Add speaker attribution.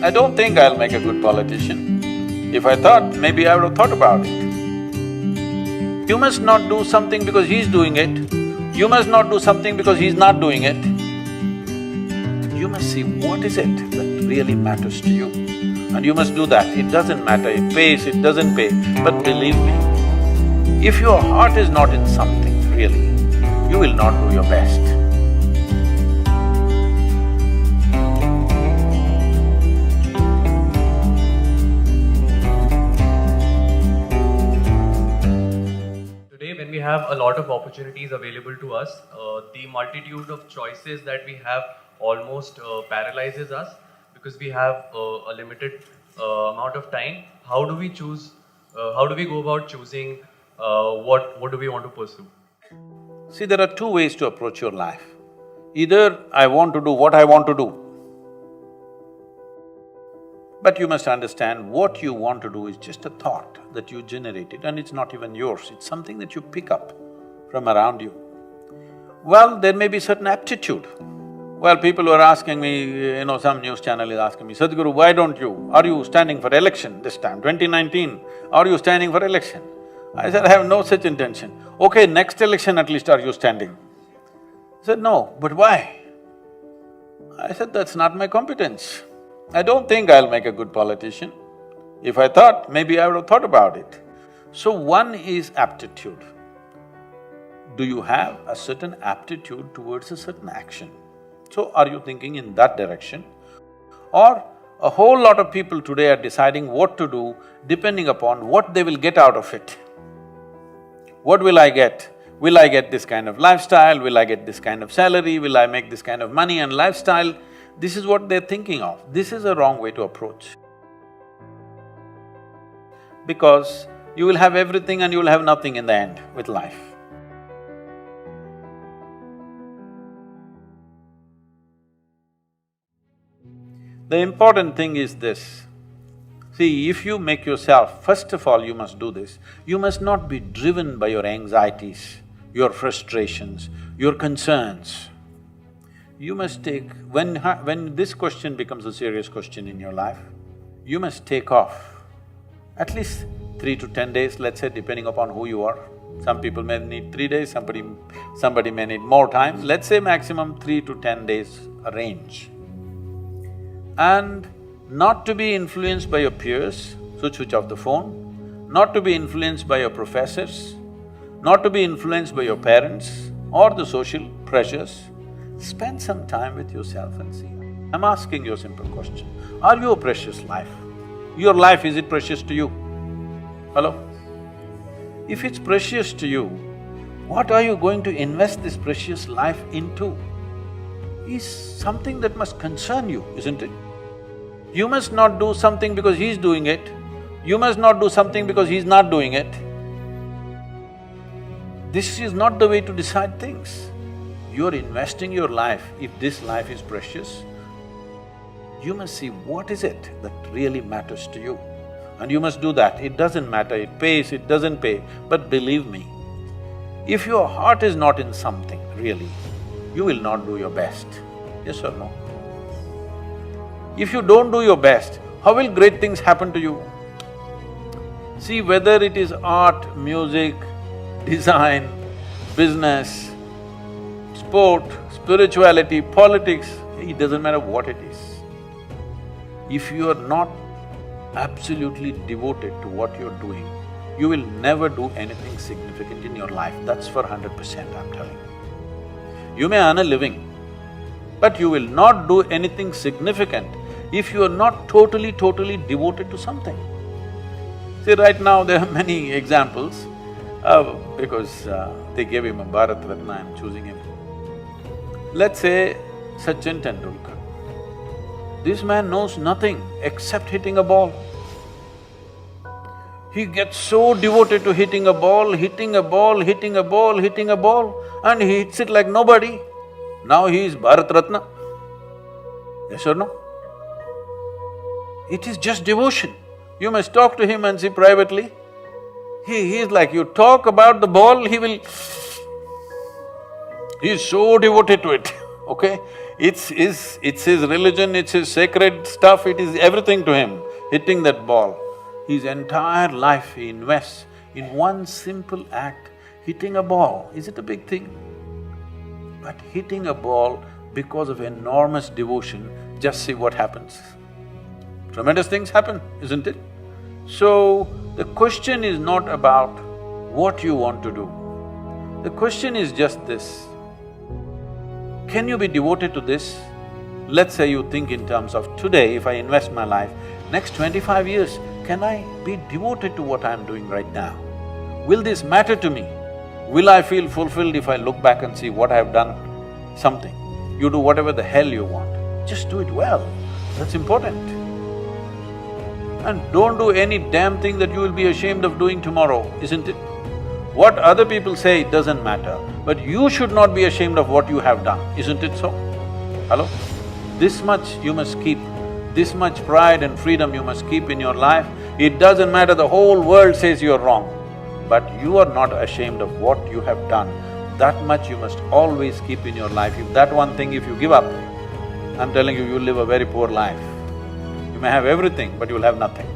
Speaker 1: I don't think I'll make a good politician. If I thought, maybe I would have thought about it. You must not do something because he's doing it. You must not do something because he's not doing it. You must see what is it that really matters to you. And you must do that. It doesn't matter, it pays, it doesn't pay. But believe me, if your heart is not in something, really, you will not do your best.
Speaker 2: Today, when we have a lot of opportunities available to us, the multitude of choices that we have almost paralyzes us because we have a limited amount of time. How do we choose? How do we go about choosing what do we want to pursue?
Speaker 1: See, there are two ways to approach your life. Either I want to do what I want to do, but you must understand what you want to do is just a thought that you generated and it's not even yours, it's something that you pick up from around you. Well, there may be certain aptitude. Well, people were asking me, some news channel is asking me, Sadhguru, why don't you… are you standing for election this time, 2019, are you standing for election? I said, I have no such intention. Okay, next election at least are you standing? He said, no, but why? I said, that's not my competence. I don't think I'll make a good politician. If I thought, maybe I would have thought about it. So one is aptitude. Do you have a certain aptitude towards a certain action? So are you thinking in that direction? Or a whole lot of people today are deciding what to do depending upon what they will get out of it. What will I get? Will I get this kind of lifestyle? Will I get this kind of salary? Will I make this kind of money and lifestyle? This is what they're thinking of. This is a wrong way to approach. Because you will have everything and you will have nothing in the end with life. The important thing is this. See, if you make yourself… first of all, you must do this, you must not be driven by your anxieties, your frustrations, your concerns. You must take… when this question becomes a serious question in your life, you must take off at least 3 to 10 days, let's say, depending upon who you are. Some people may need 3 days, somebody may need more time, let's say maximum 3 to 10 days range. And not to be influenced by your peers, so switch off the phone, not to be influenced by your professors, not to be influenced by your parents or the social pressures. Spend some time with yourself and see. I'm asking you a simple question. Are you a precious life? Your life, is it precious to you? Hello? If it's precious to you, what are you going to invest this precious life into? Is something that must concern you, isn't it? You must not do something because he's doing it. You must not do something because he's not doing it. This is not the way to decide things. You're investing your life, if this life is precious, you must see what is it that really matters to you. And you must do that. It doesn't matter, it pays, it doesn't pay, but believe me, if your heart is not in something, really, you will not do your best. Yes or no? If you don't do your best, how will great things happen to you? See, whether it is art, music, design, business, sport, spirituality, politics, it doesn't matter what it is. If you are not absolutely devoted to what you're doing, you will never do anything significant in your life, that's for 100%, I'm telling you. You may earn a living, but you will not do anything significant if you are not totally devoted to something. See, right now there are many examples, because they gave him a Bharat Ratna, I'm choosing him. Let's say Sachin Tendulkar. This man knows nothing except hitting a ball. He gets so devoted to hitting a ball, hitting a ball, hitting a ball, hitting a ball, and he hits it like nobody. Now he is Bharat Ratna. Yes or no? It is just devotion. You must talk to him and see privately. He is like, you talk about the ball, he will… He's so devoted to it, okay? It's his religion, it's his sacred stuff, it is everything to him, hitting that ball. His entire life he invests in one simple act, hitting a ball. Is it a big thing? But hitting a ball because of enormous devotion, just see what happens. Tremendous things happen, isn't it? So, the question is not about what you want to do. The question is just this: can you be devoted to this? Let's say you think in terms of today, if I invest my life, next 25 years, can I be devoted to what I'm doing right now? Will this matter to me? Will I feel fulfilled if I look back and see what I've done? Something. You do whatever the hell you want, just do it well, that's important. And don't do any damn thing that you will be ashamed of doing tomorrow, isn't it? What other people say doesn't matter, but you should not be ashamed of what you have done, isn't it so? Hello? This much you must keep, this much pride and freedom you must keep in your life. It doesn't matter, the whole world says you're wrong, but you are not ashamed of what you have done. That much you must always keep in your life. If that one thing, if you give up, I'm telling you, you'll live a very poor life. You may have everything, but you'll have nothing.